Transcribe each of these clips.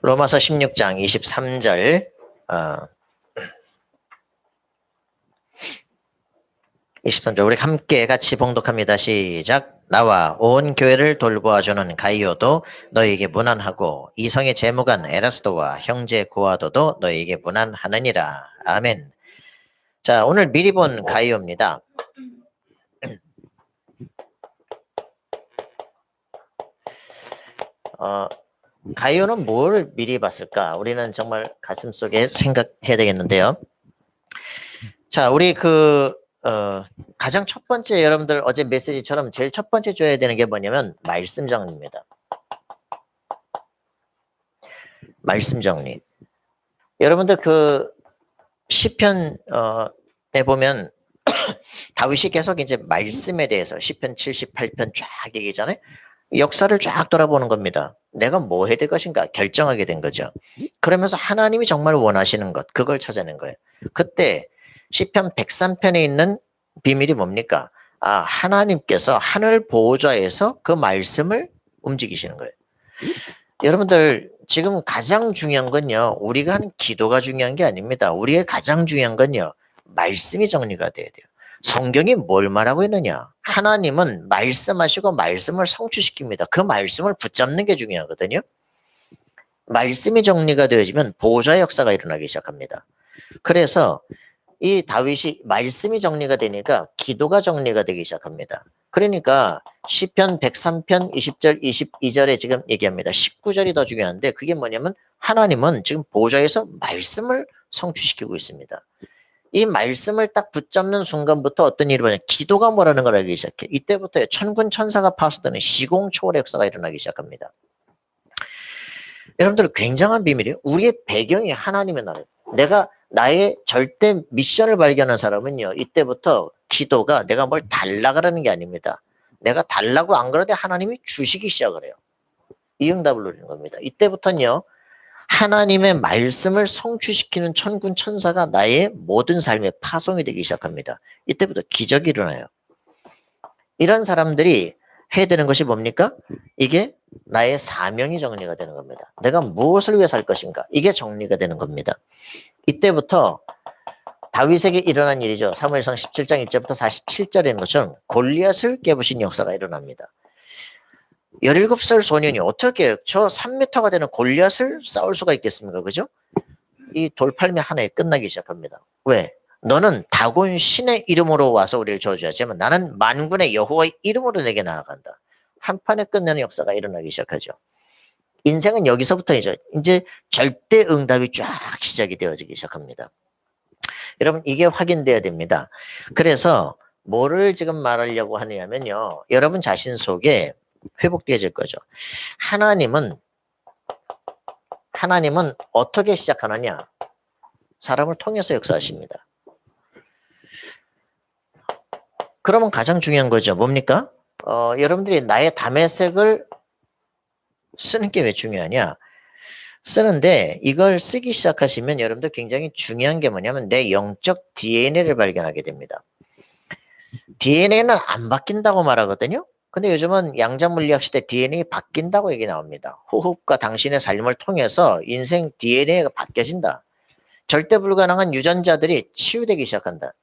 로마서 16장 23절 23절 우리 함께 같이 봉독합니다. 시작. 나와 온 교회를 돌보아주는 가이오도 너희에게 문안하고 이성의 재무관 에라스도와 형제 구아도도 너희에게 문안하느니라. 아멘. 자, 오늘 미리 본 가이오입니다. 가이오는 뭘 미리 봤을까? 우리는 정말 가슴속에 생각해야 되겠는데요. 자, 우리 가장 첫 번째 여러분들 어제 메시지처럼 제일 첫 번째 줘야 되는 게 뭐냐면 말씀 정리입니다. 말씀 정리. 여러분들 시편에 보면 다윗이 계속 이제 말씀에 대해서 시편 78편 쫙 얘기잖아요. 역사를 쫙 돌아보는 겁니다. 내가 뭐 해야 될 것인가 결정하게 된 거죠. 그러면서 하나님이 정말 원하시는 것, 그걸 찾아낸 거예요. 그때 시편 103편에 있는 비밀이 뭡니까? 하나님께서 하늘 보호자에서 그 말씀을 움직이시는 거예요. 여러분들 지금 가장 중요한 건요. 우리가 하는 기도가 중요한 게 아닙니다. 우리의 가장 중요한 건요. 말씀이 정리가 돼야 돼요. 성경이 뭘 말하고 있느냐? 하나님은 말씀하시고 말씀을 성취시킵니다. 그 말씀을 붙잡는 게 중요하거든요. 말씀이 정리가 되어지면 보호자의 역사가 일어나기 시작합니다. 그래서 이 다윗이 말씀이 정리가 되니까 기도가 정리가 되기 시작합니다. 그러니까 시편 103편 20절 22절에 지금 얘기합니다. 19절이 더 중요한데 그게 뭐냐면 하나님은 지금 보호자에서 말씀을 성취시키고 있습니다. 이 말씀을 딱 붙잡는 순간부터 어떤 일이 벌어져요? 기도가 뭐라는 걸 알기 시작해. 이때부터 천군 천사가 파수되는 시공초월의 역사가 일어나기 시작합니다. 여러분들 굉장한 비밀이에요. 우리의 배경이 하나님의 나라예요. 내가 나의 절대 미션을 발견한 사람은요. 이때부터 기도가 내가 뭘 달라가라는 게 아닙니다. 내가 달라고 안 그러되 하나님이 주시기 시작을 해요. 이 응답을 누리는 겁니다. 이때부터는요. 하나님의 말씀을 성취시키는 천군 천사가 나의 모든 삶에 파송이 되기 시작합니다. 이때부터 기적이 일어나요. 이런 사람들이 해야 되는 것이 뭡니까? 이게 나의 사명이 정리가 되는 겁니다. 내가 무엇을 위해 살 것인가? 이게 정리가 되는 겁니다. 이때부터 다윗에게 일어난 일이죠. 사무엘상 17장 1절부터 47절에 있는 것처럼 골리앗을 깨부신 역사가 일어납니다. 17살 소년이 어떻게 저 3m가 되는 골리앗을 싸울 수가 있겠습니까? 그죠? 이 돌팔매 하나에 끝나기 시작합니다. 왜? 너는 다곤 신의 이름으로 와서 우리를 저주하지만 나는 만군의 여호와의 이름으로 내게 나아간다. 한 판에 끝내는 역사가 일어나기 시작하죠. 인생은 여기서부터 이제 절대 응답이 쫙 시작이 되어지기 시작합니다. 여러분 이게 확인돼야 됩니다. 그래서 뭐를 지금 말하려고 하냐면요. 여러분 자신 속에 회복되어질 거죠. 하나님은 어떻게 시작하느냐? 사람을 통해서 역사하십니다. 그러면 가장 중요한 거죠. 뭡니까? 여러분들이 나의 담의색을 쓰는 게 왜 중요하냐? 쓰는데 이걸 쓰기 시작하시면 여러분들 굉장히 중요한 게 뭐냐면 내 영적 DNA를 발견하게 됩니다. DNA는 안 바뀐다고 말하거든요. 근데 요즘은 양자물리학 시대 DNA 바뀐다고 얘기 나옵니다. 호흡과 당신의 삶을 통해서 인생 DNA가 바뀌어진다. 절대 불가능한 유전자들이 치유되기 시작한다.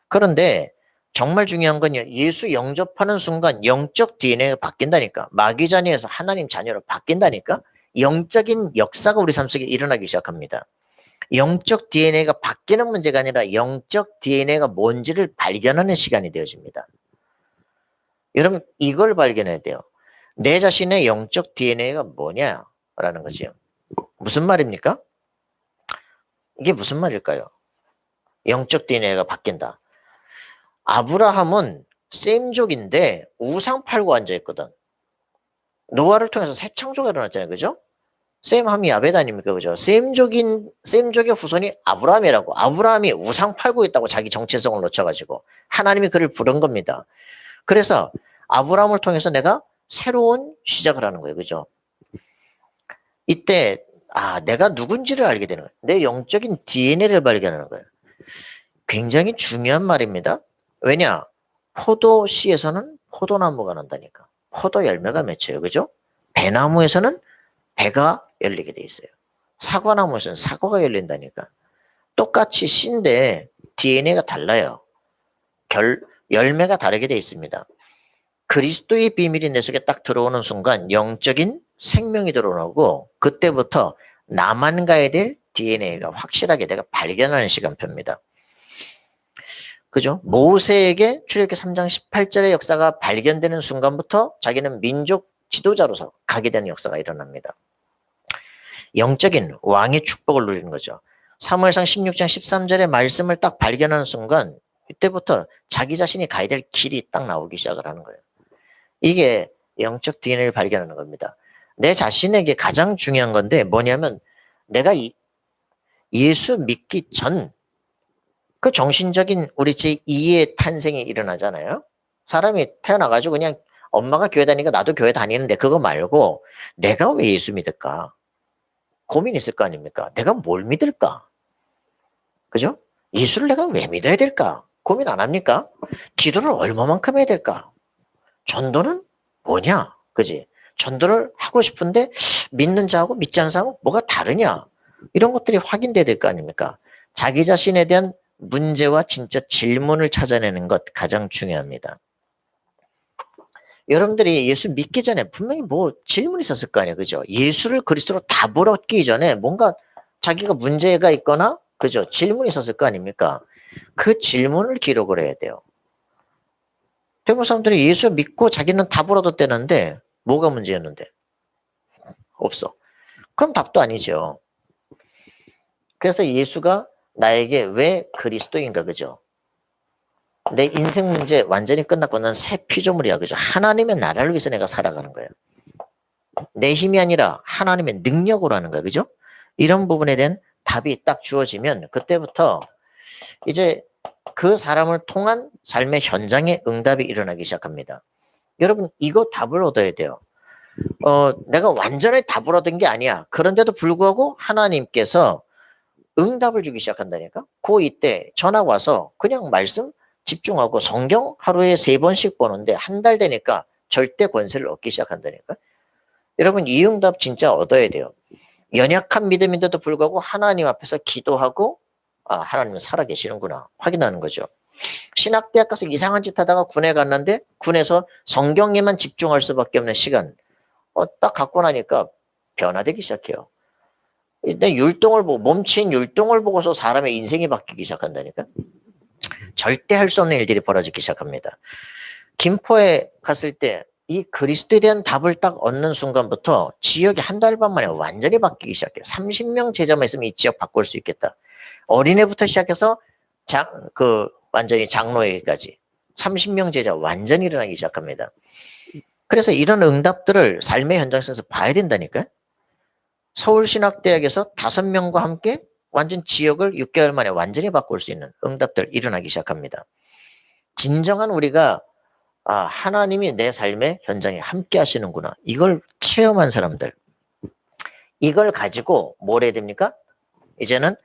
그런데 정말 중요한 건요. 예수 영접하는 순간 영적 DNA가 바뀐다니까. 마귀 자녀에서 하나님 자녀로 바뀐다니까. 영적인 역사가 우리 삶 속에 일어나기 시작합니다. 영적 DNA가 바뀌는 문제가 아니라 영적 DNA가 뭔지를 발견하는 시간이 되어집니다. 여러분 이걸 발견해야 돼요. 내 자신의 영적 DNA가 뭐냐라는 거죠. 무슨 말입니까? 이게 무슨 말일까요? 영적 DNA가 바뀐다. 아브라함은 셈족인데 우상 팔고 앉아있거든. 노아를 통해서 새 창조가 일어났잖아요. 그죠? 셈함이 야벳 아닙니까? 그죠? 셈족의 후손이 아브라함이라고. 아브라함이 우상 팔고 있다고 자기 정체성을 놓쳐가지고 하나님이 그를 부른 겁니다. 그래서 아브라함을 통해서 내가 새로운 시작을 하는 거예요. 그죠? 이때 내가 누군지를 알게 되는 거예요. 내 영적인 DNA를 발견하는 거예요. 굉장히 중요한 말입니다. 왜냐? 포도씨에서는 포도나무가 난다니까. 포도 열매가 맺혀요. 그죠? 배나무에서는 배가 열리게 돼 있어요. 사과나무에서는 사과가 열린다니까. 똑같이 씨인데 DNA가 달라요. 열매가 다르게 돼 있습니다. 그리스도의 비밀이 내 속에 딱 들어오는 순간 영적인 생명이 들어오고 그때부터 나만 가야 될 DNA가 확실하게 내가 발견하는 시간표입니다. 그죠? 모세에게 출애굽기 3장 18절의 역사가 발견되는 순간부터 자기는 민족 지도자로서 가게 되는 역사가 일어납니다. 영적인 왕의 축복을 누리는 거죠. 사무엘상 16장 13절의 말씀을 딱 발견하는 순간 이때부터 자기 자신이 가야 될 길이 딱 나오기 시작을 하는 거예요. 이게 영적 DNA를 발견하는 겁니다. 내 자신에게 가장 중요한 건데 뭐냐면 내가 예수 믿기 전 그 정신적인 우리 제2의 탄생이 일어나잖아요. 사람이 태어나가지고 그냥 엄마가 교회 다니니까 나도 교회 다니는데 그거 말고 내가 왜 예수 믿을까? 고민 있을 거 아닙니까? 내가 뭘 믿을까? 그죠? 예수를 내가 왜 믿어야 될까? 고민 안 합니까? 기도를 얼마만큼 해야 될까? 전도는 뭐냐? 그지? 전도를 하고 싶은데 믿는 자하고 믿지 않는 사람은 뭐가 다르냐? 이런 것들이 확인돼야 될 거 아닙니까? 자기 자신에 대한 문제와 진짜 질문을 찾아내는 것 가장 중요합니다. 여러분들이 예수 믿기 전에 분명히 뭐 질문이 있었을 거 아니에요. 그죠? 예수를 그리스도로 답을 얻기 전에 뭔가 자기가 문제가 있거나 그죠? 질문이 있었을 거 아닙니까? 그 질문을 기록을 해야 돼요. 대부분 사람들이 예수 믿고 자기는 답을 얻었다는데 뭐가 문제였는데? 없어. 그럼 답도 아니죠. 그래서 예수가 나에게 왜 그리스도인가 그죠? 내 인생 문제 완전히 끝났고 난 새 피조물이야 그죠? 하나님의 나라를 위해서 내가 살아가는 거예요. 내 힘이 아니라 하나님의 능력으로 하는 거예요. 그죠? 이런 부분에 대한 답이 딱 주어지면 그때부터 이제 그 사람을 통한 삶의 현장에 응답이 일어나기 시작합니다. 여러분 이거 답을 얻어야 돼요. 내가 완전히 답을 얻은 게 아니야. 그런데도 불구하고 하나님께서 응답을 주기 시작한다니까. 이때 전화 와서 그냥 말씀 집중하고 성경 하루에 3번씩 보는데 한 달 되니까 절대 권세를 얻기 시작한다니까. 여러분 이 응답 진짜 얻어야 돼요. 연약한 믿음인데도 불구하고 하나님 앞에서 기도하고 하나님은 살아계시는구나 확인하는 거죠. 신학대학 가서 이상한 짓 하다가 군에 갔는데 군에서 성경에만 집중할 수밖에 없는 시간 딱 갖고 나니까 변화되기 시작해요. 내 율동을 보고 몸친 율동을 보고서 사람의 인생이 바뀌기 시작한다니까. 절대 할 수 없는 일들이 벌어지기 시작합니다. 김포에 갔을 때 이 그리스도에 대한 답을 딱 얻는 순간부터 지역이 한 달 반 만에 완전히 바뀌기 시작해요. 30명 제자만 있으면 이 지역 바꿀 수 있겠다. 어린애부터 시작해서 완전히 장로회까지 30명 제자 완전히 일어나기 시작합니다. 그래서 이런 응답들을 삶의 현장에서 봐야 된다니까요. 서울신학대학에서 5명과 함께 완전 지역을 6개월 만에 완전히 바꿀 수 있는 응답들 일어나기 시작합니다. 진정한 우리가 하나님이 내 삶의 현장에 함께 하시는구나. 이걸 체험한 사람들. 이걸 가지고 뭘 해야 됩니까? 이제는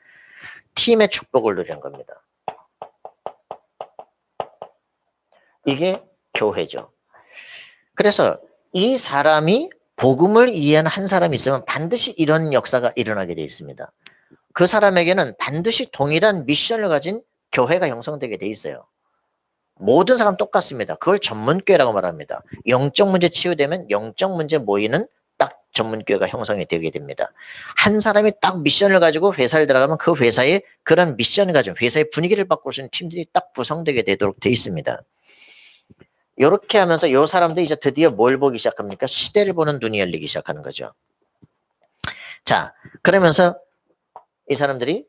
팀의 축복을 누리는 겁니다. 이게 교회죠. 그래서 이 사람이 복음을 이해한 한 사람이 있으면 반드시 이런 역사가 일어나게 되어 있습니다. 그 사람에게는 반드시 동일한 미션을 가진 교회가 형성되게 돼 있어요. 모든 사람 똑같습니다. 그걸 전문교회라고 말합니다. 영적 문제 치유되면 영적 문제 모이는 딱 전문교회가 형성이 되게 됩니다. 한 사람이 딱 미션을 가지고 회사를 들어가면 그 회사에 그런 미션을 가지고 회사의 분위기를 바꿀 수 있는 팀들이 딱 구성되게 되도록 돼 있습니다. 이렇게 하면서 이 사람들이 이제 드디어 뭘 보기 시작합니까? 시대를 보는 눈이 열리기 시작하는 거죠. 자, 그러면서 이 사람들이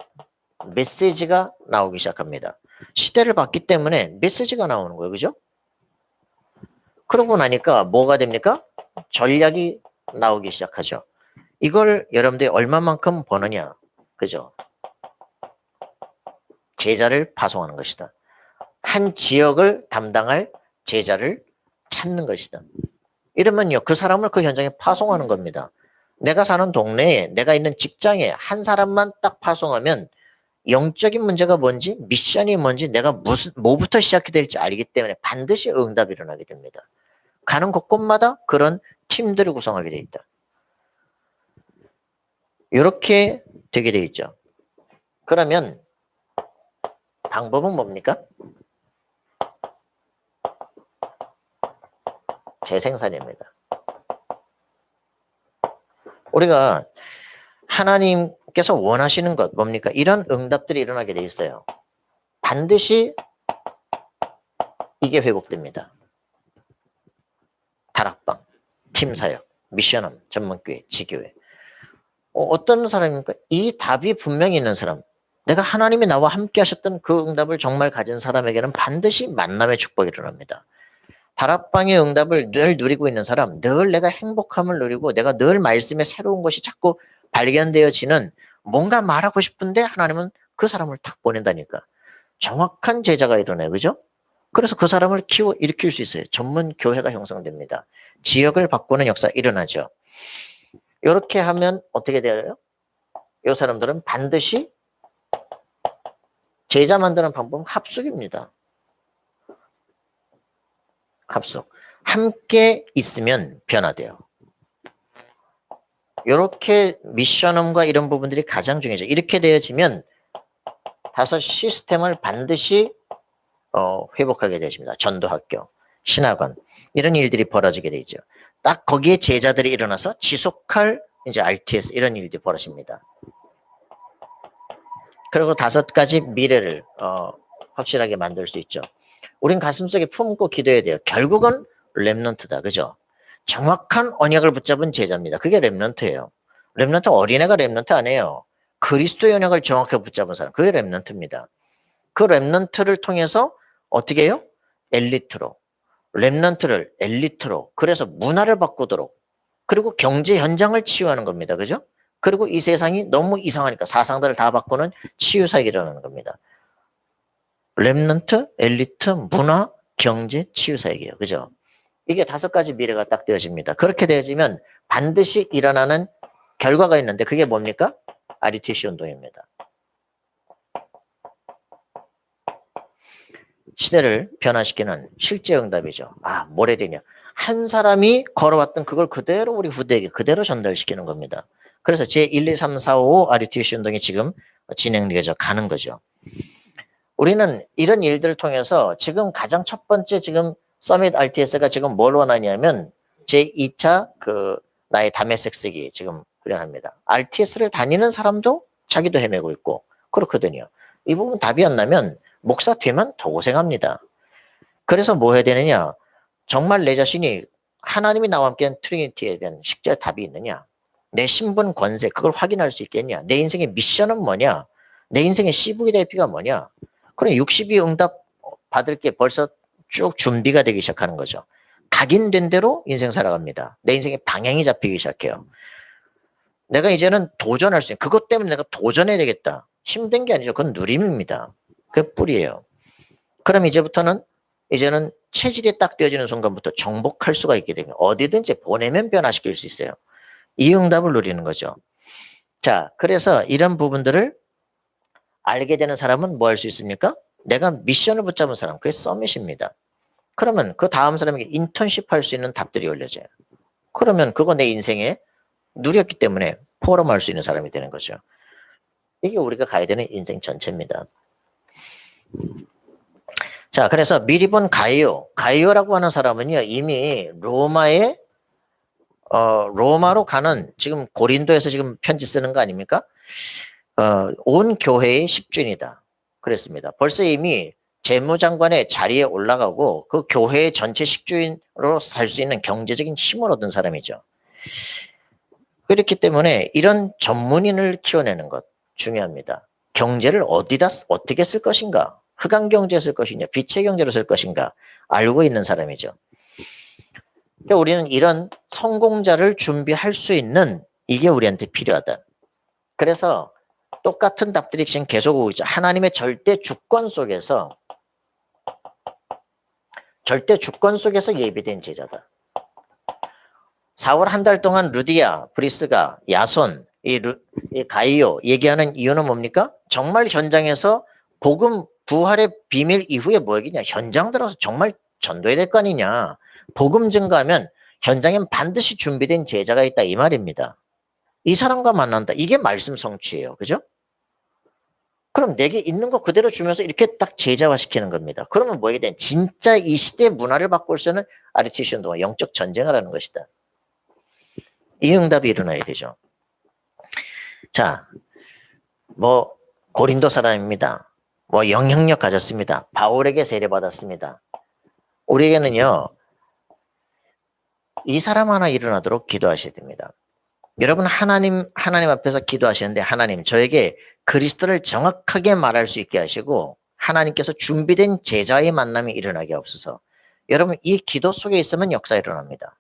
메시지가 나오기 시작합니다. 시대를 봤기 때문에 메시지가 나오는 거예요. 그죠? 그러고 나니까 뭐가 됩니까? 전략이 나오기 시작하죠. 이걸 여러분들이 얼마만큼 버느냐. 그죠? 제자를 파송하는 것이다. 한 지역을 담당할 제자를 찾는 것이다. 이러면요, 그 사람을 그 현장에 파송하는 겁니다. 내가 사는 동네에, 내가 있는 직장에 한 사람만 딱 파송하면 영적인 문제가 뭔지, 미션이 뭔지, 내가 뭐부터 시작해야 될지 알기 때문에 반드시 응답이 일어나게 됩니다. 가는 곳곳마다 그런 팀들을 구성하게 돼 있다. 이렇게 되게 돼 있죠. 그러면 방법은 뭡니까? 재생산입니다. 우리가 하나님께서 원하시는 것 뭡니까? 이런 응답들이 일어나게 돼 있어요. 반드시 이게 회복됩니다. 다락방, 팀사역, 미션홈, 전문교회, 지교회. 어떤 사람입니까? 이 답이 분명히 있는 사람. 내가 하나님이 나와 함께 하셨던 그 응답을 정말 가진 사람에게는 반드시 만남의 축복이 일어납니다. 다락방의 응답을 늘 누리고 있는 사람, 늘 내가 행복함을 누리고 내가 늘 말씀에 새로운 것이 자꾸 발견되어지는 뭔가 말하고 싶은데 하나님은 그 사람을 탁 보낸다니까. 정확한 제자가 일어나요. 그죠? 그래서 그 사람을 일으킬 수 있어요. 전문 교회가 형성됩니다. 지역을 바꾸는 역사 일어나죠. 이렇게 하면 어떻게 돼요? 이 사람들은 반드시 제자 만드는 방법은 합숙입니다. 합숙. 함께 있으면 변화돼요. 이렇게 미션홈과 이런 부분들이 가장 중요하죠. 이렇게 되어지면 다섯 시스템을 반드시 회복하게 되십니다. 전도학교, 신학원 이런 일들이 벌어지게 되죠. 딱 거기에 제자들이 일어나서 지속할 이제 RTS 이런 일들이 벌어집니다. 그리고 다섯 가지 미래를 확실하게 만들 수 있죠. 우린 가슴속에 품고 기도해야 돼요. 결국은 렘넌트다. 그죠? 정확한 언약을 붙잡은 제자입니다. 그게 렘넌트예요. 렘넌트 어린애가 렘넌트 아니에요. 그리스도의 언약을 정확하게 붙잡은 사람. 그게 렘넌트입니다. 그 렘넌트를 통해서 어떻게 해요? 엘리트로. 렘넌트를 엘리트로. 그래서 문화를 바꾸도록. 그리고 경제 현장을 치유하는 겁니다. 그죠? 그리고 이 세상이 너무 이상하니까 사상들을 다 바꾸는 치유사역이 일어나는 겁니다. 렘넌트, 엘리트, 문화, 경제, 치유사역이에요. 그죠? 이게 다섯 가지 미래가 딱 되어집니다. 그렇게 되어지면 반드시 일어나는 결과가 있는데 그게 뭡니까? RUTC 운동입니다. 시대를 변화시키는 실제 응답이죠. 아, 뭐래 되냐. 한 사람이 걸어왔던 그걸 그대로 우리 후대에게 그대로 전달시키는 겁니다. 그래서 제1, 2, 3, 4, 5 RUTC 운동이 지금 진행되어져 가는 거죠. 우리는 이런 일들을 통해서 지금 가장 첫 번째 지금 서밋 RTS가 지금 뭘 원하냐면 제2차 나의 다메섹 쓰기 지금 훈련합니다. RTS를 다니는 사람도 자기도 헤매고 있고 그렇거든요. 이 부분 답이 안 나면 목사 되면 더 고생합니다. 그래서 뭐 해야 되느냐? 정말 내 자신이 하나님이 나와 함께한 트리니티에 대한 식별 답이 있느냐? 내 신분 권세 그걸 확인할 수 있겠냐? 내 인생의 미션은 뭐냐? 내 인생의 CVIP가 뭐냐? 그럼 60이 응답 받을 게 벌써 쭉 준비가 되기 시작하는 거죠. 각인된 대로 인생 살아갑니다. 내 인생의 방향이 잡히기 시작해요. 내가 이제는 도전할 수 있는 그것 때문에 내가 도전해야 되겠다. 힘든 게 아니죠. 그건 누림입니다. 그게 뿌리예요. 그럼 이제는 체질이 딱 되어지는 순간부터 정복할 수가 있게 되면 어디든지 보내면 변화시킬 수 있어요. 이 응답을 누리는 거죠. 자, 그래서 이런 부분들을 알게 되는 사람은 뭐 할 수 있습니까? 내가 미션을 붙잡은 사람, 그게 서밋입니다. 그러면 그 다음 사람에게 인턴십 할 수 있는 답들이 올려져요. 그러면 그거 내 인생에 누렸기 때문에 포럼할 수 있는 사람이 되는 거죠. 이게 우리가 가야 되는 인생 전체입니다. 자, 그래서 미리 본 가이오라고 하는 사람은요, 이미 로마로 가는 지금 고린도에서 지금 편지 쓰는 거 아닙니까? 온 교회의 식주인이다. 그랬습니다. 벌써 이미 재무장관의 자리에 올라가고 그 교회의 전체 식주인으로 살 수 있는 경제적인 힘을 얻은 사람이죠. 그렇기 때문에 이런 전문인을 키워내는 것 중요합니다. 경제를 어떻게 쓸 것인가? 흑암 경제에 쓸 것이냐? 빛의 경제로 쓸 것인가? 알고 있는 사람이죠. 그러니까 우리는 이런 성공자를 준비할 수 있는 이게 우리한테 필요하다. 그래서 똑같은 답들이 지금 계속 오고 있죠. 하나님의 절대 주권 속에서 예비된 제자다. 4월 한 달 동안 루디아, 브리스가, 야손, 이 가이오 얘기하는 이유는 뭡니까? 정말 현장에서 복음 부활의 비밀 이후에 뭐겠냐? 현장 들어서 정말 전도해야 될 거 아니냐? 복음 증가하면 현장엔 반드시 준비된 제자가 있다 이 말입니다. 이 사람과 만난다. 이게 말씀 성취예요. 그죠? 그럼 내게 있는 거 그대로 주면서 이렇게 딱 제자화 시키는 겁니다. 그러면 뭐에 대한 진짜 이 시대 문화를 바꿀 수 있는 아르티슈노와 영적 전쟁을 하는 것이다. 이 응답이 일어나야 되죠. 자, 뭐 고린도 사람입니다. 뭐 영향력 가졌습니다. 바울에게 세례받았습니다. 우리에게는요, 이 사람 하나 일어나도록 기도하셔야 됩니다. 여러분 하나님 앞에서 기도하시는데 하나님 저에게 그리스도를 정확하게 말할 수 있게 하시고 하나님께서 준비된 제자의 만남이 일어나게 없어서 여러분 이 기도 속에 있으면 역사 일어납니다.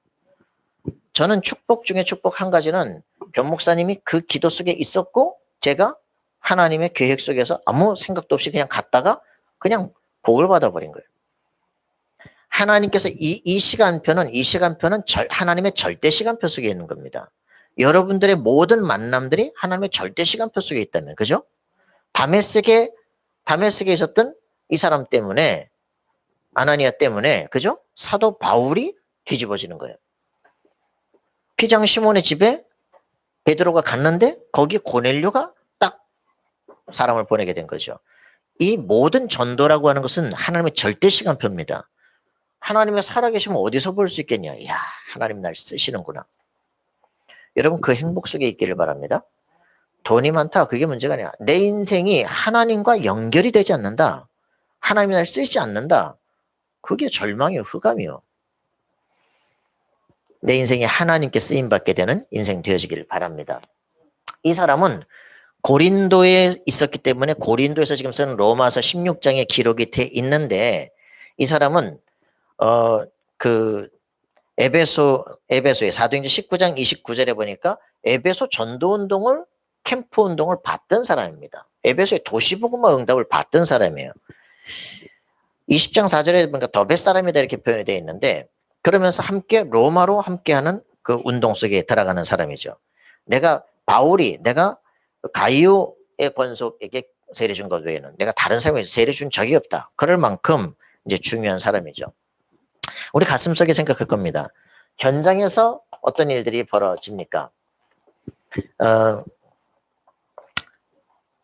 저는 축복 중에 축복 한 가지는 변 목사님이 그 기도 속에 있었고 제가 하나님의 계획 속에서 아무 생각도 없이 그냥 갔다가 그냥 복을 받아버린 거예요. 하나님께서 이 시간표는 하나님의 절대 시간표 속에 있는 겁니다. 여러분들의 모든 만남들이 하나님의 절대 시간표 속에 있다면, 그죠? 다메섹에 있었던 이 사람 때문에, 아나니아 때문에, 그죠? 사도 바울이 뒤집어지는 거예요. 피장 시몬의 집에 베드로가 갔는데 거기 고넬료가 딱 사람을 보내게 된 거죠. 이 모든 전도라고 하는 것은 하나님의 절대 시간표입니다. 하나님의 살아계시면 어디서 볼 수 있겠냐? 이야, 하나님 날 쓰시는구나. 여러분 그 행복 속에 있기를 바랍니다. 돈이 많다 그게 문제가 아니야. 내 인생이 하나님과 연결이 되지 않는다. 하나님이 날 쓰지 않는다. 그게 절망이요, 흑암이요. 내 인생이 하나님께 쓰임받게 되는 인생 되어지기를 바랍니다. 이 사람은 고린도에 있었기 때문에 고린도에서 지금 쓰는 로마서 16장에 기록이 돼 있는데 이 사람은 에베소의 사도행전 19장 29절에 보니까 에베소 전도운동을 캠프 운동을 받던 사람입니다. 에베소의 도시복음화 응답을 받던 사람이에요. 20장 4절에 보니까 더 뱃사람이다 이렇게 표현이 되어 있는데 그러면서 함께 로마로 함께하는 그 운동 속에 들어가는 사람이죠. 내가 가이오의 권속에게 세례 준 것 외에는 내가 다른 사람에게 세례 준 적이 없다. 그럴 만큼 이제 중요한 사람이죠. 우리 가슴속에 생각할 겁니다. 현장에서 어떤 일들이 벌어집니까?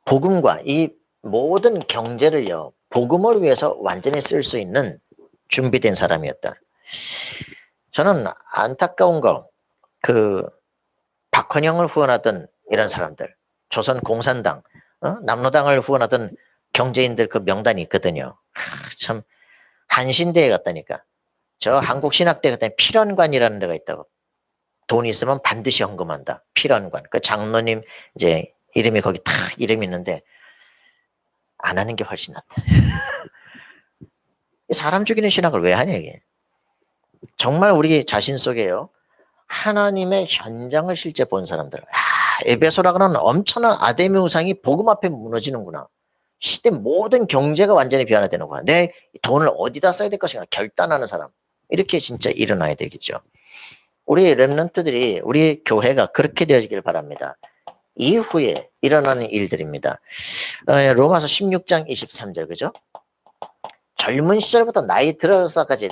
복음과 이 모든 경제를요, 복음을 위해서 완전히 쓸 수 있는 준비된 사람이었다. 저는 안타까운 거, 박헌영을 후원하던 이런 사람들, 조선 공산당, 남로당을 후원하던 경제인들 그 명단이 있거든요. 참, 한신대에 갔다니까. 저 한국신학대에 갔더니 필원관이라는 데가 있다고. 돈 있으면 반드시 헌금한다. 필원관. 그 장로님 이제 이름이 거기 딱 이름이 있는데 안 하는 게 훨씬 낫다. 사람 죽이는 신학을 왜 하냐 이게. 정말 우리 자신 속에요. 하나님의 현장을 실제 본 사람들. 에베소라고 하는 엄청난 아데미 우상이 복음 앞에 무너지는구나. 시대 모든 경제가 완전히 변화되는구나. 내 돈을 어디다 써야 될 것인가 결단하는 사람. 이렇게 진짜 일어나야 되겠죠. 우리 렘넌트들이 우리 교회가 그렇게 되어지길 바랍니다. 이후에 일어나는 일들입니다. 로마서 16장 23절 그죠? 젊은 시절부터 나이 들어서까지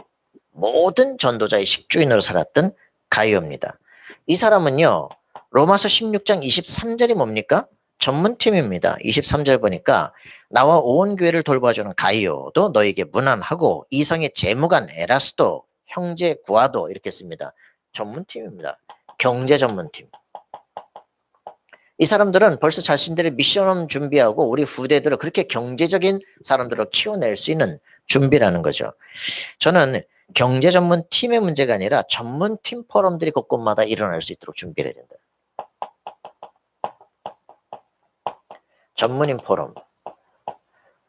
모든 전도자의 식주인으로 살았던 가이오입니다. 이 사람은요. 로마서 16장 23절이 뭡니까? 전문팀입니다. 23절 보니까 나와 온 교회를 돌봐주는 가이오도 너에게 문안하고 이성의 재무관 에라스도 형제 구아도 이렇게 씁니다. 전문팀입니다. 경제 전문팀. 이 사람들은 벌써 자신들의 미션을 준비하고 우리 후대들을 그렇게 경제적인 사람들을 키워낼 수 있는 준비라는 거죠. 저는 경제 전문 팀의 문제가 아니라 전문 팀 포럼들이 곳곳마다 일어날 수 있도록 준비를 해야 된다. 전문인 포럼.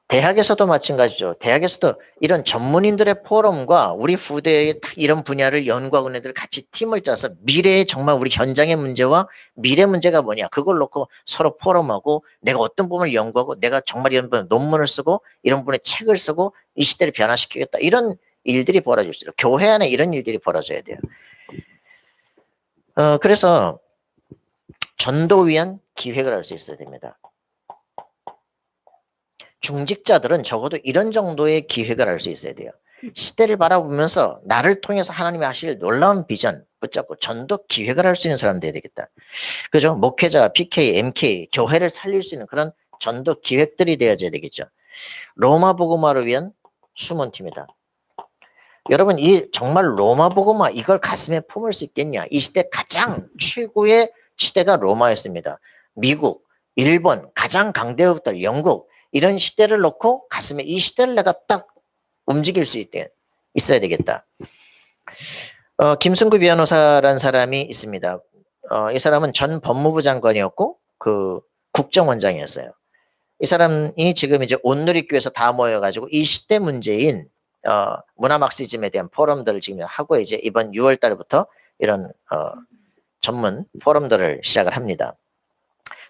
대학에서도 마찬가지죠. 대학에서도 이런 전문인들의 포럼과 우리 후대의 이런 분야를 연구하고 있는 애들 같이 팀을 짜서 미래에 정말 우리 현장의 문제와 미래 문제가 뭐냐 그걸 놓고 서로 포럼하고 내가 어떤 부분을 연구하고 내가 정말 이런 부분 논문을 쓰고 이런 부분에 책을 쓰고 이 시대를 변화시키겠다 이런 일들이 벌어질 수 있어요. 교회 안에 이런 일들이 벌어져야 돼요. 그래서 전도 위한 기획을 할 수 있어야 됩니다. 중직자들은 적어도 이런 정도의 기획을 할 수 있어야 돼요. 시대를 바라보면서 나를 통해서 하나님이 하실 놀라운 비전 붙잡고 전도 기획을 할 수 있는 사람 돼야 되겠다. 그죠? 목회자, PK, MK, 교회를 살릴 수 있는 그런 전도 기획들이 되어져야 되겠죠. 로마 복음화를 위한 숨은 팀이다. 여러분, 이 정말 로마 복음화 이걸 가슴에 품을 수 있겠냐? 이 시대 가장 최고의 시대가 로마였습니다. 미국, 일본, 가장 강대국들, 영국 이런 시대를 놓고 가슴에 이 시대를 내가 딱 움직일 수 있어야 되겠다. 김승구 변호사라는 사람이 있습니다. 이 사람은 전 법무부 장관이었고 그 국정원장이었어요. 이 사람이 지금 이제 온누리교에서 다 모여가지고 이 시대 문제인 문화 막시즘에 대한 포럼들을 지금 하고 이제 이번 6월 달부터 이런 전문 포럼들을 시작을 합니다.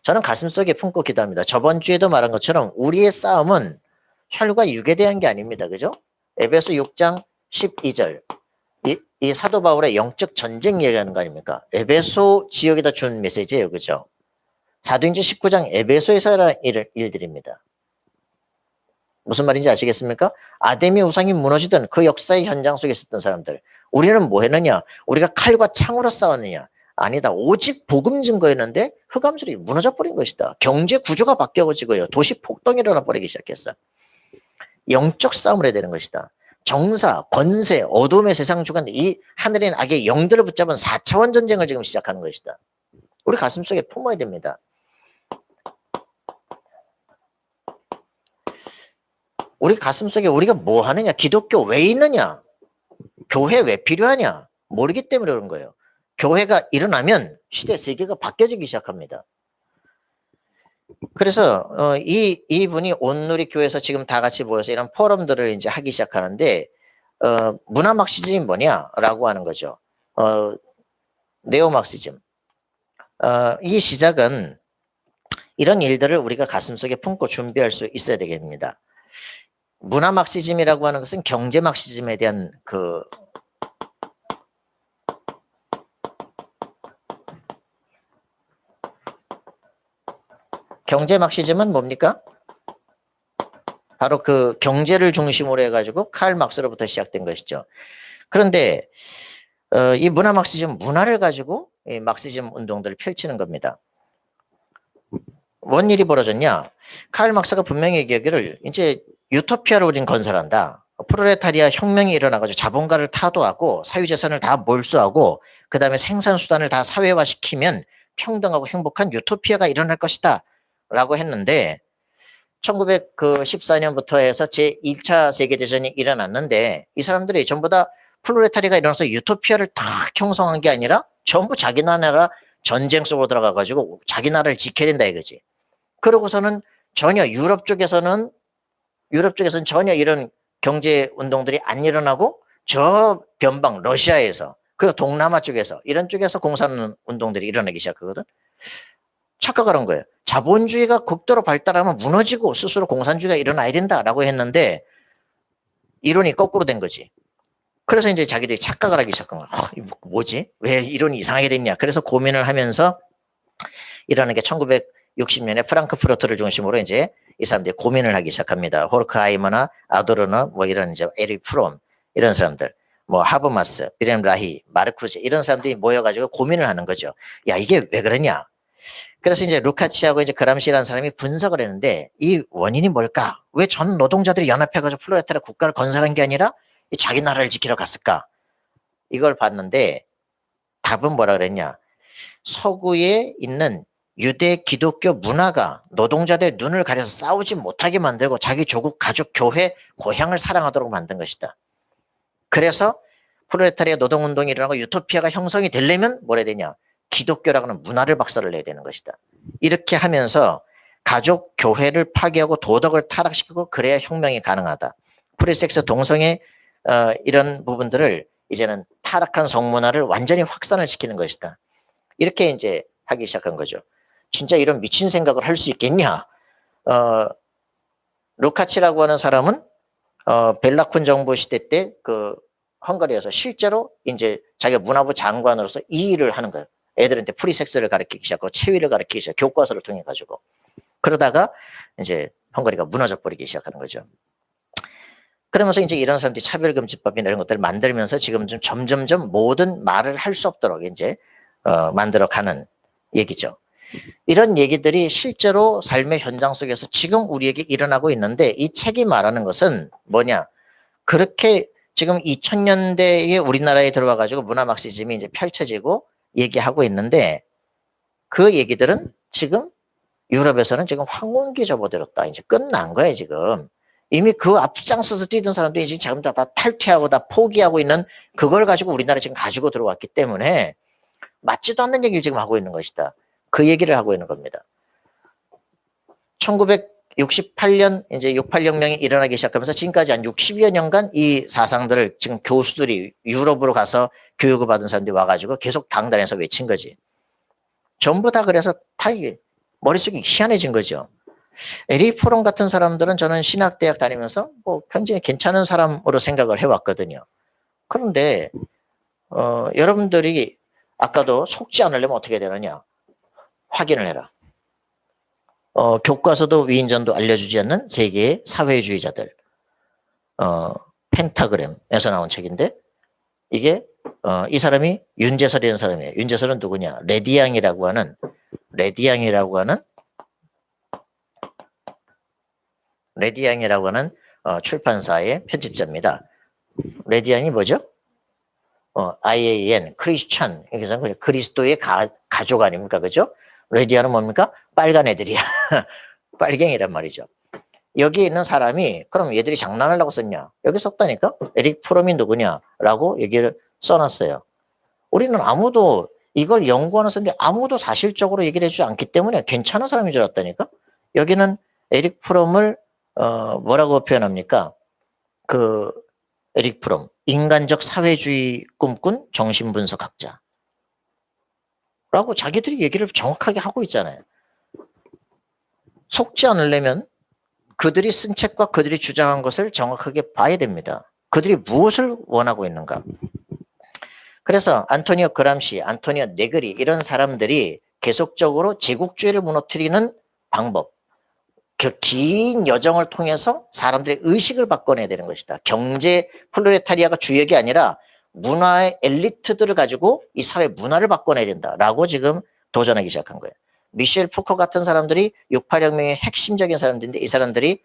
저는 가슴속에 품고 기도합니다. 저번 주에도 말한 것처럼 우리의 싸움은 혈과 육에 대한 게 아닙니다. 그죠? 에베소 6장 12절 이 사도 바울의 영적 전쟁 얘기하는 거 아닙니까? 에베소 지역에다 준 메시지예요. 그죠? 사도행전 19장 에베소에서 일어난 일들입니다. 무슨 말인지 아시겠습니까? 아데미 우상이 무너지던 그 역사의 현장 속에 있었던 사람들. 우리는 뭐 했느냐? 우리가 칼과 창으로 싸웠느냐? 아니다. 오직 복음 증거였는데 흑암술이 무너져 버린 것이다. 경제 구조가 바뀌어지고요. 도시 폭동이 일어나 버리기 시작했어. 영적 싸움을 해야 되는 것이다. 정사, 권세, 어둠의 세상 주관, 이 하늘의 악의 영들을 붙잡은 4차원 전쟁을 지금 시작하는 것이다. 우리 가슴속에 품어야 됩니다. 우리 가슴속에 우리가 뭐 하느냐? 기독교 왜 있느냐? 교회 왜 필요하냐? 모르기 때문에 그런 거예요. 교회가 일어나면 시대 세계가 바뀌어지기 시작합니다. 그래서 이분이 온누리 교회에서 지금 다 같이 모여서 이런 포럼들을 이제 하기 시작하는데 문화 막시즘이 뭐냐라고 하는 거죠. 네오 막시즘. 이 시작은 이런 일들을 우리가 가슴속에 품고 준비할 수 있어야 되겠습니다. 문화 막시즘이라고 하는 것은 경제 막시즘에 대한 경제 막시즘은 뭡니까? 바로 그 경제를 중심으로 해가지고 칼 막스로부터 시작된 것이죠. 그런데 이 문화 막시즘 문화를 가지고 이 막시즘 운동들을 펼치는 겁니다. 뭔 일이 벌어졌냐? 칼 막스가 분명히 얘기하기를 이제 유토피아를 우린 건설한다. 프롤레타리아 혁명이 일어나가지고 자본가를 타도하고 사유재산을 다 몰수하고 그 다음에 생산수단을 다 사회화시키면 평등하고 행복한 유토피아가 일어날 것이다 라고 했는데 1914년부터 해서 제1차 세계대전이 일어났는데 이 사람들이 전부 다 프롤레타리아가 일어나서 유토피아를 딱 형성한 게 아니라 전부 자기 나라 전쟁 속으로 들어가가지고 자기 나라를 지켜야 된다 이거지. 그러고서는 전혀 유럽 쪽에서는 전혀 이런 경제 운동들이 안 일어나고 저 변방 러시아에서 그리고 동남아 쪽에서 이런 쪽에서 공산 운동들이 일어나기 시작하거든. 착각을 한 거예요. 자본주의가 극도로 발달하면 무너지고 스스로 공산주의가 일어나야 된다라고 했는데 이론이 거꾸로 된 거지. 그래서 이제 자기들이 착각을 하기 시작한 거야. 뭐지? 왜 이론이 이상하게 됐냐? 그래서 고민을 하면서 일어나는 게 1960년에 프랑크푸르트를 중심으로 이제 이 사람들이 고민을 하기 시작합니다. 호르크하이머나 아도르너 뭐 이런 이제 에릭 프롬 이런 사람들, 뭐 하버마스, 비렘 라히, 마르쿠제 이런 사람들이 모여가지고 고민을 하는 거죠. 야 이게 왜 그러냐? 그래서 이제 루카치하고 이제 그람시라는 사람이 분석을 했는데 이 원인이 뭘까? 왜 전 노동자들이 연합해가지고 플로레타리아 국가를 건설한 게 아니라 자기 나라를 지키러 갔을까? 이걸 봤는데 답은 뭐라 그랬냐? 서구에 있는 유대 기독교 문화가 노동자들의 눈을 가려서 싸우지 못하게 만들고 자기 조국, 가족, 교회, 고향을 사랑하도록 만든 것이다. 그래서 프롤레타리아 노동운동이 일어나고 유토피아가 형성이 되려면 뭐라 해야 되냐? 기독교라고 하는 문화를 박살을 내야 되는 것이다. 이렇게 하면서 가족, 교회를 파괴하고 도덕을 타락시키고 그래야 혁명이 가능하다. 프리섹스 동성애 이런 부분들을 이제는 타락한 성문화를 완전히 확산을 시키는 것이다. 이렇게 이제 하기 시작한 거죠. 진짜 이런 미친 생각을 할 수 있겠냐? 루카치라고 하는 사람은 벨라쿤 정부 시대 때 그 헝가리에서 실제로 이제 자기가 문화부 장관으로서 이 일을 하는 거예요. 애들한테 프리섹스를 가르치기 시작하고 체위를 가르치기 시작, 교과서를 통해 가지고 그러다가 이제 헝가리가 무너져 버리기 시작하는 거죠. 그러면서 이제 이런 사람들이 차별금지법이나 이런 것들을 만들면서 지금 좀 점점점 모든 말을 할 수 없도록 이제 만들어가는 얘기죠. 이런 얘기들이 실제로 삶의 현장 속에서 지금 우리에게 일어나고 있는데 이 책이 말하는 것은 뭐냐? 그렇게 지금 2000년대에 우리나라에 들어와 가지고 문화 막시즘이 이제 펼쳐지고 얘기하고 있는데 그 얘기들은 지금 유럽에서는 지금 황혼기에 접어들었다. 이제 끝난 거예요, 지금. 이미 그 앞장서서 뛰던 사람들이 지금 지금 다 탈퇴하고 다 포기하고 있는 그걸 가지고 우리나라에 지금 가지고 들어왔기 때문에 맞지도 않는 얘기를 지금 하고 있는 것이다. 그 얘기를 하고 있는 겁니다. 1968년 이제 68혁명이 일어나기 시작하면서 지금까지 한 60여 년간 이 사상들을 지금 교수들이 유럽으로 가서 교육을 받은 사람들이 와가지고 계속 강단에서 외친 거지. 전부 다 그래서 다 이게 머릿속이 희한해진 거죠. 에릭 프롬 같은 사람들은 저는 신학대학 다니면서 뭐 굉장히 괜찮은 사람으로 생각을 해왔거든요. 그런데 여러분들이 아까도 속지 않으려면 어떻게 되느냐 확인을 해라. 교과서도 위인전도 알려주지 않는 세계의 사회주의자들 펜타그램에서 나온 책인데 이게 이 사람이 윤재설이라는 사람이에요. 윤재설은 누구냐? 레디앙이라고 하는 출판사의 편집자입니다. 레디앙이 뭐죠? IAN, 크리스찬, 여기서 그리스도의 가족 아닙니까? 그죠? 레디안은 뭡니까? 빨간 애들이야. 빨갱이란 말이죠. 여기 있는 사람이 그럼 얘들이 장난하려고 썼냐? 여기 썼다니까? 에릭 프롬이 누구냐라고 얘기를 써놨어요. 우리는 아무도 이걸 연구하는 사람들이 아무도 사실적으로 얘기를 해주지 않기 때문에 괜찮은 사람인 줄 알았다니까? 여기는 에릭 프롬을 뭐라고 표현합니까? 그 에릭 프롬, 인간적 사회주의 꿈꾼 정신분석학자. 라고 자기들이 얘기를 정확하게 하고 있잖아요. 속지 않으려면 그들이 쓴 책과 그들이 주장한 것을 정확하게 봐야 됩니다. 그들이 무엇을 원하고 있는가. 그래서 안토니오 그람시, 안토니오 네그리 이런 사람들이 계속적으로 제국주의를 무너뜨리는 방법, 그 긴 여정을 통해서 사람들의 의식을 바꿔내야 되는 것이다. 경제 플로레타리아가 주역이 아니라 문화의 엘리트들을 가지고 이 사회 문화를 바꿔내야 된다라고 지금 도전하기 시작한 거예요. 미셸 푸코 같은 사람들이 68혁명의 핵심적인 사람들인데 이 사람들이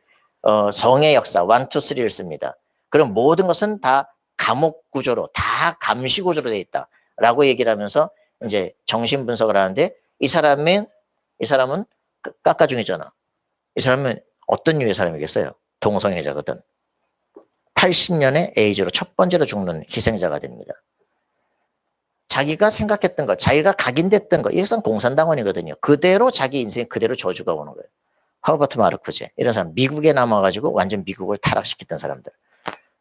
성의 역사 1, 2, 3를 씁니다. 그럼 모든 것은 다 감옥 구조로 다 감시 구조로 되어 있다라고 얘기를 하면서 이제 정신 분석을 하는데 이 사람은 깎아중이잖아. 이 사람은 어떤 류의 사람이겠어요? 동성애자거든. 80년에 에이즈로 첫 번째로 죽는 희생자가 됩니다. 자기가 생각했던 것, 자기가 각인됐던 것, 이것은 공산당원이거든요. 그대로 자기 인생 그대로 저주가 오는 거예요. 허버트 마르쿠제 이런 사람 미국에 남아가지고 완전 미국을 타락시켰던 사람들.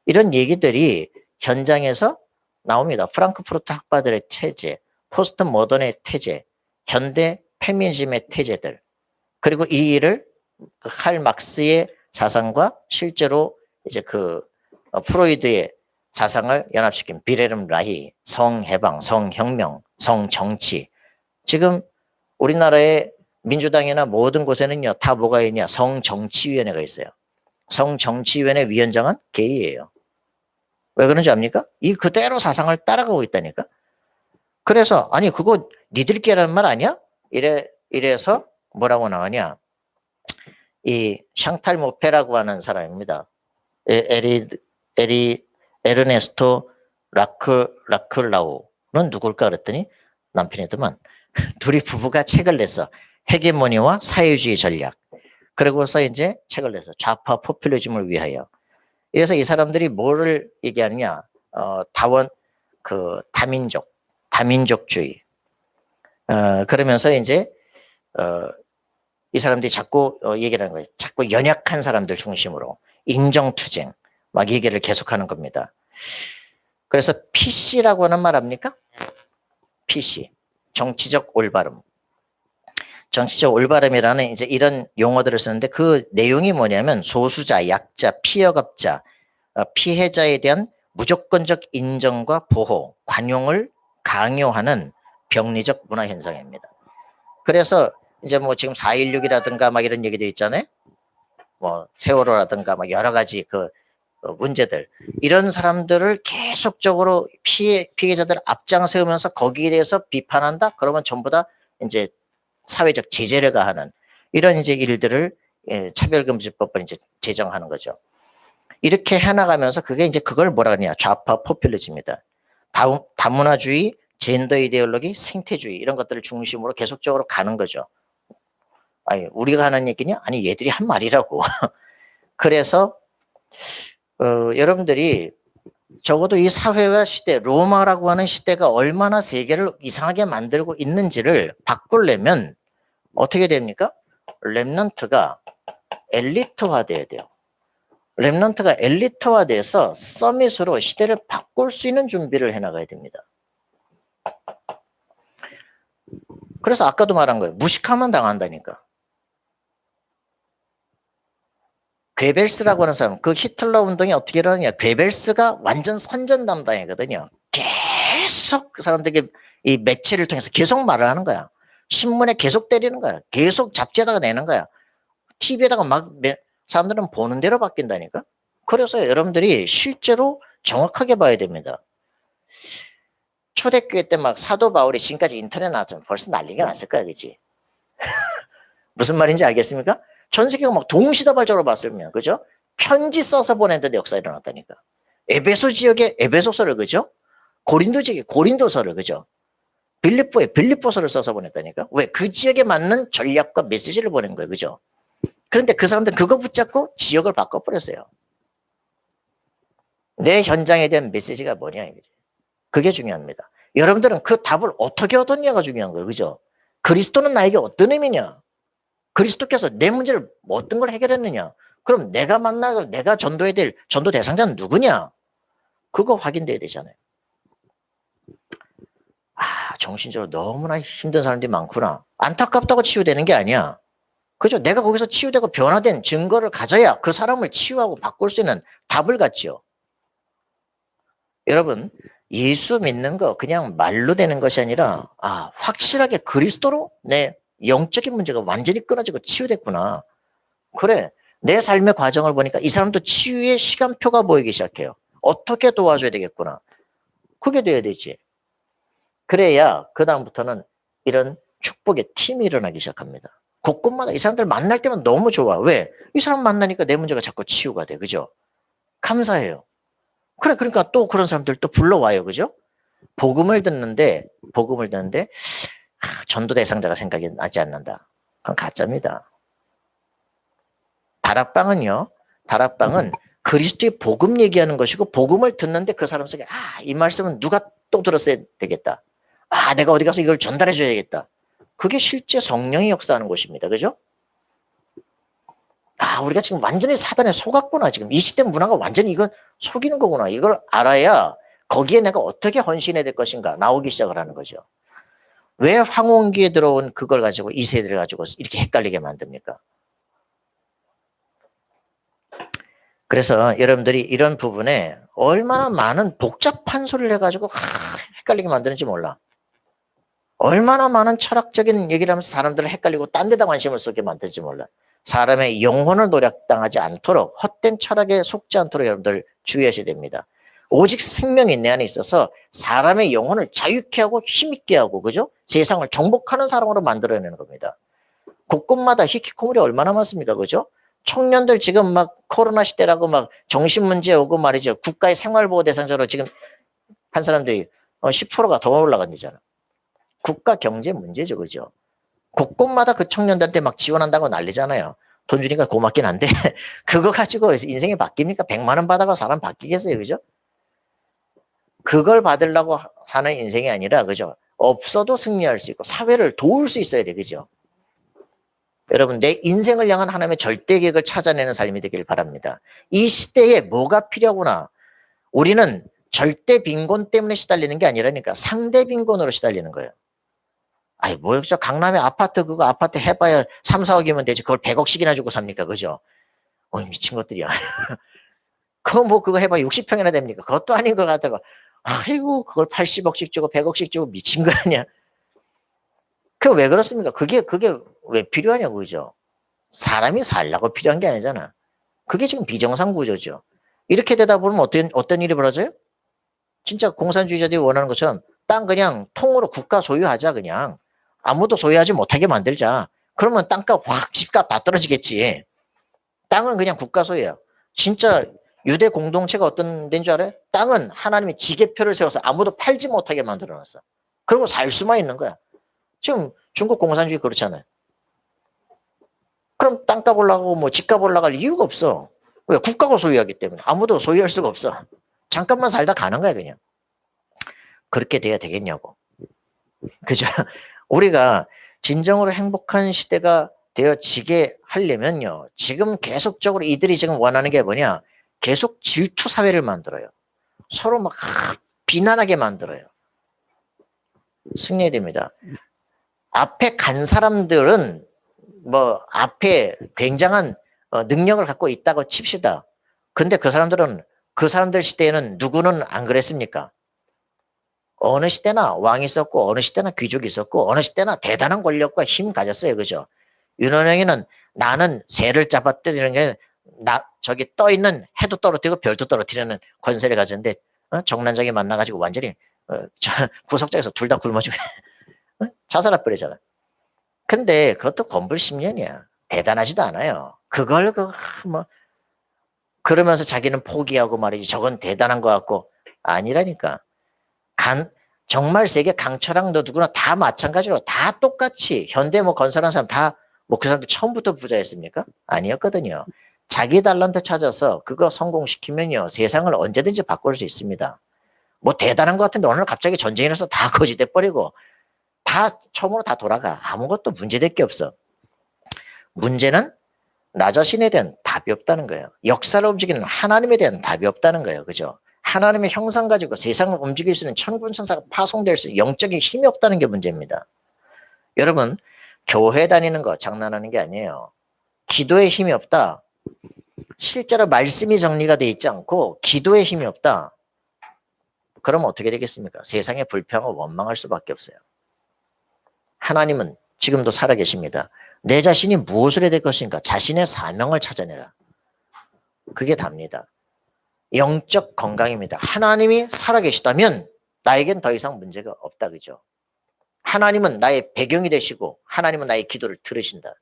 이런 얘기들이 현장에서 나옵니다. 프랑크푸르트 학파들의 체제, 포스트 모던의 태제, 현대 페미니즘의 태제들. 그리고 이 일을 칼 막스의 사상과 실제로 이제 그 프로이드의 사상을 연합시킨 비레름 라히, 성해방, 성혁명, 성정치. 지금 우리나라의 민주당이나 모든 곳에는요, 다 뭐가 있냐? 성정치위원회가 있어요. 성정치위원회 위원장은 게이예요. 왜 그런지 압니까? 이 그대로 사상을 따라가고 있다니까. 그래서 아니 그거 니들끼리라는 말 아니야? 이래서 뭐라고 나오냐? 이 샹탈 모페라고 하는 사람입니다. 에르네스토 라클라우는 누굴까 그랬더니 남편이더만 둘이 부부가 책을 냈어. 헤게모니와 사회주의 전략. 그리고서 이제 책을 냈어. 좌파 포퓰리즘을 위하여. 그래서 이 사람들이 뭐를 얘기하느냐? 다민족주의. 그러면서 이제 이 사람들이 자꾸 얘기를 하는 거예요. 자꾸 연약한 사람들 중심으로 인정투쟁 막 얘기를 계속하는 겁니다. 그래서 PC라고 하는 말 압니까? PC, 정치적 올바름. 정치적 올바름이라는 이제 이런 용어들을 쓰는데 그 내용이 뭐냐면 소수자, 약자, 피해갑자, 피해자에 대한 무조건적 인정과 보호, 관용을 강요하는 병리적 문화 현상입니다. 그래서 이제 뭐 지금 4.16이라든가 막 이런 얘기들 있잖아요. 뭐 세월호라든가 막 여러 가지 그 문제들, 이런 사람들을 계속적으로 피해자들을 앞장 세우면서 거기에 대해서 비판한다? 그러면 전부 다 이제 사회적 제재를 가하는 이런 이제 일들을 차별금지법을 이제 제정하는 거죠. 이렇게 해나가면서 그게 이제 그걸 뭐라 하냐, 좌파 포퓰리즘입니다. 다문화주의, 젠더 이데올로기, 생태주의 이런 것들을 중심으로 계속적으로 가는 거죠. 아니 우리가 하는 얘기냐? 아니 얘들이 한 말이라고. 그래서 여러분들이 적어도 이 사회와 시대, 로마라고 하는 시대가 얼마나 세계를 이상하게 만들고 있는지를 바꾸려면 어떻게 됩니까? 렘넌트가 엘리트화돼야 돼요. 렘넌트가 엘리트화돼서 서밋으로 시대를 바꿀 수 있는 준비를 해나가야 됩니다. 그래서 아까도 말한 거예요. 무식하면 당한다니까. 괴벨스라고 하는 사람, 그 히틀러 운동이 어떻게 일어나냐. 괴벨스가 완전 선전 담당이거든요. 계속 그 사람들에게 이 매체를 통해서 계속 말을 하는 거야. 신문에 계속 때리는 거야. 계속 잡지에다가 내는 거야. TV에다가 막 사람들은 보는 대로 바뀐다니까. 그래서 여러분들이 실제로 정확하게 봐야 됩니다. 초대교회 때 막 사도 바울이 지금까지 인터넷 나왔잖아. 벌써 난리가 났을 거야, 그치? 무슨 말인지 알겠습니까? 전 세계가 막 동시다발적으로 봤으면, 그죠? 편지 써서 보낸다는 역사가 일어났다니까. 에베소 지역에 에베소서를, 그죠? 고린도 지역에 고린도서를, 그죠? 빌립보에 빌립보서를 써서 보냈다니까. 왜? 그 지역에 맞는 전략과 메시지를 보낸 거예요, 그죠? 그런데 그 사람들은 그거 붙잡고 지역을 바꿔버렸어요. 내 현장에 대한 메시지가 뭐냐, 이거지. 그게 중요합니다. 여러분들은 그 답을 어떻게 얻었냐가 중요한 거예요, 그죠? 그리스도는 나에게 어떤 의미냐? 그리스도께서 내 문제를 어떤 걸 해결했느냐? 그럼 내가 만나고 내가 전도해야 될 전도 대상자는 누구냐? 그거 확인돼야 되잖아요. 아, 정신적으로 너무나 힘든 사람들이 많구나. 안타깝다고 치유되는 게 아니야. 그죠? 내가 거기서 치유되고 변화된 증거를 가져야 그 사람을 치유하고 바꿀 수 있는 답을 갖지요. 여러분, 예수 믿는 거 그냥 말로 되는 것이 아니라 확실하게 그리스도로 내 영적인 문제가 완전히 끊어지고 치유됐구나. 그래, 내 삶의 과정을 보니까 이 사람도 치유의 시간표가 보이기 시작해요. 어떻게 도와줘야 되겠구나. 그게 돼야 되지. 그래야 그 다음부터는 이런 축복의 팀이 일어나기 시작합니다. 곳곳마다 이 사람들 만날 때면 너무 좋아. 왜? 이 사람 만나니까 내 문제가 자꾸 치유가 돼. 그죠? 감사해요. 그래, 그러니까 또 그런 사람들 또 불러와요. 그죠? 복음을 듣는데 전도 대상자가 생각이 나지 않는다. 그건 가짜입니다. 다락방은 그리스도의 복음 얘기하는 것이고, 복음을 듣는데 그 사람 속에 이 말씀은 누가 또 들었어야 되겠다. 내가 어디 가서 이걸 전달해 줘야겠다. 그게 실제 성령이 역사하는 곳입니다. 그죠? 우리가 지금 완전히 사단에 속았구나. 지금 이 시대 문화가 완전히 이건 속이는 거구나. 이걸 알아야 거기에 내가 어떻게 헌신해야 될 것인가 나오기 시작을 하는 거죠. 왜 황혼기에 들어온 그걸 가지고 이 세대를 가지고 이렇게 헷갈리게 만듭니까? 그래서 여러분들이 이런 부분에 얼마나 많은 복잡한 소리를 해가지고 헷갈리게 만드는지 몰라. 얼마나 많은 철학적인 얘기를 하면서 사람들을 헷갈리고 딴 데다 관심을 쏟게 만들지 몰라. 사람의 영혼을 노략당하지 않도록, 헛된 철학에 속지 않도록 여러분들 주의하셔야 됩니다. 오직 생명이 내 안에 있어서 사람의 영혼을 자유케 하고 힘있게 하고, 그죠? 세상을 정복하는 사람으로 만들어내는 겁니다. 곳곳마다 히키코모리 얼마나 많습니까? 그죠? 청년들 지금 막 코로나 시대라고 막 정신 문제 오고 말이죠. 국가의 생활보호 대상자로 지금 한 사람들이 10%가 더 올라간다잖아. 국가 경제 문제죠. 그죠? 곳곳마다 그 청년들한테 막 지원한다고 난리잖아요. 돈 주니까 고맙긴 한데 그거 가지고 인생이 바뀝니까? 100만 원 받아가 사람 바뀌겠어요. 그죠? 그걸 받으려고 사는 인생이 아니라, 그죠? 없어도 승리할 수 있고 사회를 도울 수 있어야 돼. 그죠? 여러분, 내 인생을 향한 하나님의 절대 계획을 찾아내는 삶이 되길 바랍니다. 이 시대에 뭐가 필요하구나. 우리는 절대 빈곤 때문에 시달리는 게 아니라니까 상대 빈곤으로 시달리는 거예요. 뭐였죠? 강남에 아파트 해봐야 3, 4억이면 되지. 그걸 100억씩이나 주고 삽니까? 그죠? 미친 것들이야. 그거 해봐야 60평이나 됩니까? 그것도 아닌 것 같다고. 그걸 80억씩 주고 100억씩 주고 미친 거 아니야? 그게 왜 그렇습니까? 그게 왜 필요하냐고, 그죠? 사람이 살라고 필요한 게 아니잖아. 그게 지금 비정상 구조죠. 이렇게 되다 보면 어떤 일이 벌어져요? 진짜 공산주의자들이 원하는 것처럼 땅 그냥 통으로 국가 소유하자 그냥. 아무도 소유하지 못하게 만들자. 그러면 땅값 확 집값 다 떨어지겠지. 땅은 그냥 국가 소유예요. 진짜 유대 공동체가 어떤 데인 줄 알아요? 땅은 하나님이 지게표를 세워서 아무도 팔지 못하게 만들어놨어. 그리고 살 수만 있는 거야. 지금 중국 공산주의 그렇잖아요. 그럼 땅값 올라가고 뭐 집값 올라갈 이유가 없어. 왜? 국가가 소유하기 때문에. 아무도 소유할 수가 없어. 잠깐만 살다 가는 거야 그냥. 그렇게 돼야 되겠냐고. 그죠? 우리가 진정으로 행복한 시대가 되어지게 하려면요. 지금 계속적으로 이들이 지금 원하는 게 뭐냐. 계속 질투 사회를 만들어요. 서로 막 비난하게 만들어요. 승리해야 됩니다. 앞에 간 사람들은 뭐 앞에 굉장한 능력을 갖고 있다고 칩시다. 근데 그 사람들 시대에는 누구는 안 그랬습니까? 어느 시대나 왕이 있었고 어느 시대나 귀족이 있었고 어느 시대나 대단한 권력과 힘 가졌어요. 그죠? 윤원영이는 나는 새를 잡아뜨리는 게 저기 떠 있는 해도 떨어뜨리고 별도 떨어뜨리는 권세를 가졌는데 정난장이 만나가지고 완전히 구석장에서 둘 다 굶어지고 자살할 뻔했잖아. 근데 그것도 건불10년이야. 대단하지도 않아요. 그걸 뭐 그러면서 자기는 포기하고 말이지. 저건 대단한 것 같고 아니라니까. 정말 세계 강철학 너 누구나 다 마찬가지로 다 똑같이 현대 뭐 건설한 사람 다 뭐 그 사람들 처음부터 부자였습니까? 아니었거든요. 자기 달란트 찾아서 그거 성공시키면요 세상을 언제든지 바꿀 수 있습니다. 뭐 대단한 것 같은데 오늘 갑자기 전쟁이 일어나서 다 거지돼 버리고 다 처음으로 다 돌아가. 아무것도 문제될 게 없어. 문제는 나 자신에 대한 답이 없다는 거예요. 역사를 움직이는 하나님에 대한 답이 없다는 거예요. 그죠? 하나님의 형상 가지고 세상을 움직일 수 있는 천군천사가 파송될 수 있는 영적인 힘이 없다는 게 문제입니다. 여러분 교회 다니는 거 장난하는 게 아니에요. 기도에 힘이 없다. 실제로 말씀이 정리가 돼 있지 않고 기도에 힘이 없다. 그럼 어떻게 되겠습니까? 세상에 불평하고 원망할 수밖에 없어요. 하나님은 지금도 살아계십니다. 내 자신이 무엇을 해야 될 것인가? 자신의 사명을 찾아내라. 그게 답니다. 영적 건강입니다. 하나님이 살아계시다면 나에겐 더 이상 문제가 없다. 그죠? 하나님은 나의 배경이 되시고 하나님은 나의 기도를 들으신다.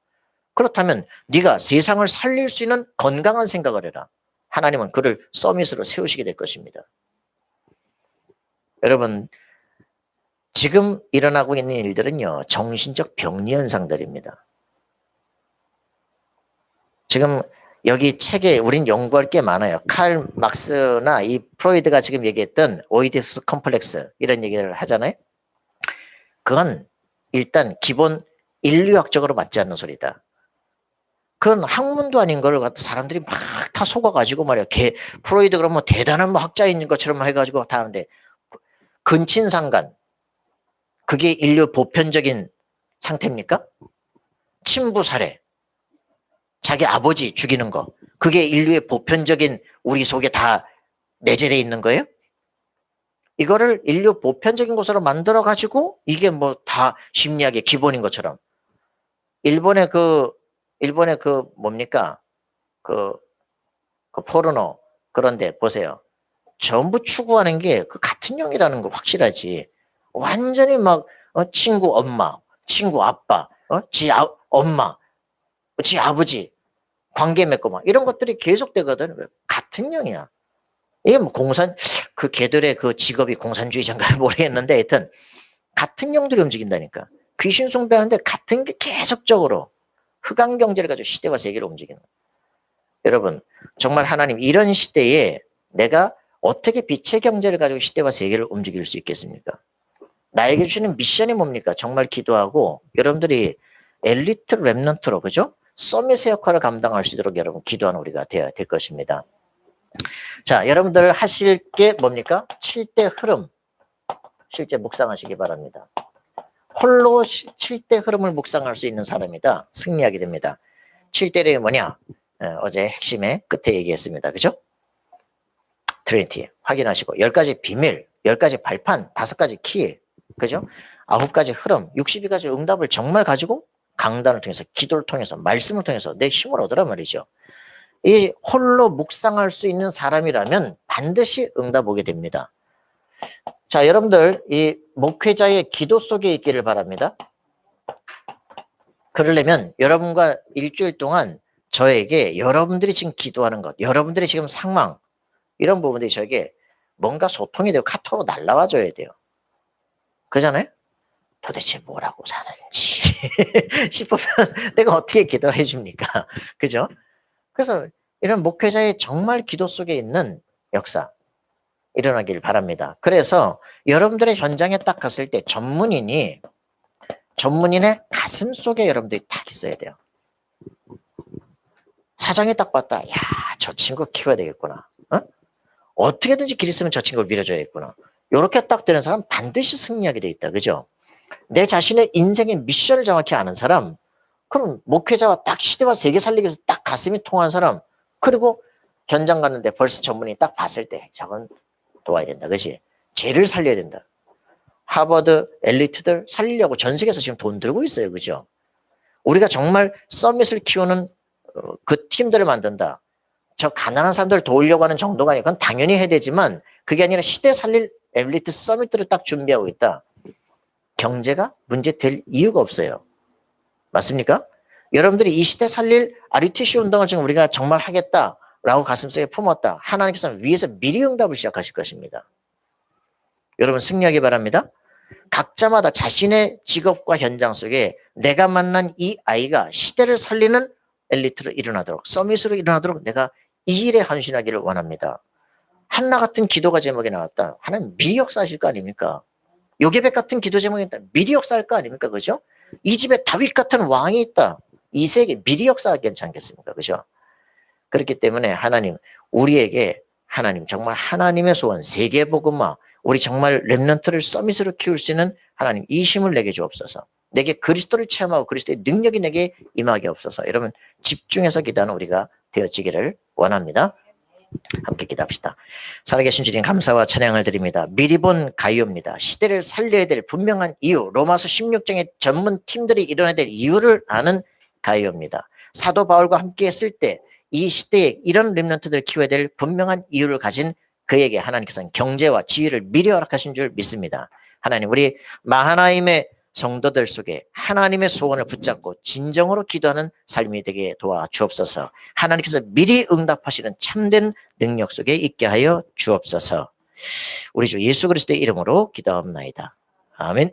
그렇다면 네가 세상을 살릴 수 있는 건강한 생각을 해라. 하나님은 그를 서밋으로 세우시게 될 것입니다. 여러분 지금 일어나고 있는 일들은요. 정신적 병리 현상들입니다. 지금 여기 책에 우린 연구할 게 많아요. 칼 막스나 이 프로이드가 지금 얘기했던 오이디푸스 컴플렉스 이런 얘기를 하잖아요. 그건 일단 기본 인류학적으로 맞지 않는 소리다. 그건 학문도 아닌 걸 사람들이 막 다 속아가지고 말이야. 프로이드 그러면 대단한 뭐 학자인 것처럼 해가지고 다 하는데 근친상간 그게 인류 보편적인 상태입니까? 친부살해 자기 아버지 죽이는 거 그게 인류의 보편적인 우리 속에 다 내재되어 있는 거예요? 이거를 인류 보편적인 것으로 만들어 가지고 이게 뭐 다 심리학의 기본인 것처럼 일본의 그 뭡니까 그 포르노 그런데 보세요. 전부 추구하는 게 그 같은 영이라는 거 확실하지. 완전히 막 친구 엄마, 친구 아빠, 엄마, 지 아버지 관계 맺고 막 이런 것들이 계속되거든. 같은 영이야. 이게 뭐 그 걔들의 그 직업이 공산주의자인가 모르겠는데 하여튼 같은 영들이 움직인다니까. 귀신 숭배하는데 같은 게 계속적으로 흑암 경제를 가지고 시대와 세계를 움직이는 거예요. 여러분 정말 하나님 이런 시대에 내가 어떻게 빛의 경제를 가지고 시대와 세계를 움직일 수 있겠습니까? 나에게 주시는 미션이 뭡니까? 정말 기도하고 여러분들이 엘리트 랩넌트로 그죠? 서밋의 역할을 감당할 수 있도록 여러분 기도하는 우리가 되어야 될 것입니다. 자, 여러분들 하실 게 뭡니까? 7대 흐름 실제 묵상하시기 바랍니다. 홀로 7대 흐름을 묵상할 수 있는 사람이다. 승리하게 됩니다. 7대를 뭐냐? 어제 핵심의 끝에 얘기했습니다. 그죠? 트리니티 확인하시고 10가지 비밀, 10가지 발판, 5가지 키, 그죠? 9가지 흐름, 62가지 응답을 정말 가지고 강단을 통해서 기도를 통해서 말씀을 통해서 내 힘을 얻으란 말이죠. 이 홀로 묵상할 수 있는 사람이라면 반드시 응답 오게 됩니다. 자, 여러분들 이 목회자의 기도 속에 있기를 바랍니다. 그러려면 여러분과 일주일 동안 저에게 여러분들이 지금 기도하는 것, 여러분들이 지금 상황, 이런 부분들이 저에게 뭔가 소통이 되고 카톡으로 날라와 줘야 돼요. 그러잖아요? 도대체 뭐라고 사는지 싶으면 내가 어떻게 기도를 해줍니까? 그죠? 그래서 이런 목회자의 정말 기도 속에 있는 역사 일어나길 바랍니다. 그래서 여러분들의 현장에 딱 갔을 때 전문인의 가슴 속에 여러분들이 딱 있어야 돼요. 사장이 딱 봤다. 야, 저 친구 키워야 되겠구나. 어떻게든지 길 있으면 저 친구를 밀어줘야겠구나. 이렇게 딱 되는 사람 반드시 승리하게 돼 있다. 그죠? 내 자신의 인생의 미션을 정확히 아는 사람, 그럼 목회자와 딱 시대와 세계 살리기 위해서 딱 가슴이 통한 사람, 그리고 현장 갔는데 벌써 전문이 딱 봤을 때 저건 도와야 된다. 그치? 쟤를 살려야 된다. 하버드 엘리트들 살리려고 전 세계에서 지금 돈 들고 있어요. 그죠? 우리가 정말 서밋을 키우는 그 팀들을 만든다. 저 가난한 사람들 도우려고 하는 정도가 아니고 그건 당연히 해야 되지만 그게 아니라 시대 살릴 엘리트 서밋들을 딱 준비하고 있다. 경제가 문제될 이유가 없어요. 맞습니까? 여러분들이 이 시대 살릴 RUTC 운동을 지금 우리가 정말 하겠다라고 가슴속에 품었다. 하나님께서는 위에서 미리 응답을 시작하실 것입니다. 여러분 승리하기 바랍니다. 각자마다 자신의 직업과 현장 속에 내가 만난 이 아이가 시대를 살리는 엘리트로 일어나도록, 서밋으로 일어나도록 내가 이 일에 헌신하기를 원합니다. 한나 같은 기도가 제목이 나왔다. 하나님 미리 역사하실 거 아닙니까? 요게벳 같은 기도 제목이 있다. 미리 역사할 거 아닙니까? 그죠? 이 집에 다윗 같은 왕이 있다. 이 세계 미리 역사하기 괜찮겠습니까? 그죠? 그렇기 때문에 하나님, 우리에게 하나님, 정말 하나님의 소원, 세계복음화, 우리 정말 렘넌트를 서밋으로 키울 수 있는 하나님, 이 힘을 내게 주옵소서. 내게 그리스도를 체험하고 그리스도의 능력이 내게 임하게 없어서. 여러분 집중해서 기도하는 우리가 되어지기를 원합니다. 함께 기도합시다. 살아계신 주님 감사와 찬양을 드립니다. 미리 본 가이오입니다. 시대를 살려야 될 분명한 이유, 로마서 16장의 전문 팀들이 일어나야 될 이유를 아는 가이오입니다. 사도 바울과 함께 했을 때 이 시대에 이런 렘넌트들을 키워야 될 분명한 이유를 가진 그에게 하나님께서는 경제와 지위를 미리 허락하신 줄 믿습니다. 하나님, 우리 마하나임의 성도들 속에 하나님의 소원을 붙잡고 진정으로 기도하는 삶이 되게 도와주옵소서. 하나님께서 미리 응답하시는 참된 능력 속에 있게 하여 주옵소서. 우리 주 예수 그리스도의 이름으로 기도합나이다. 아멘.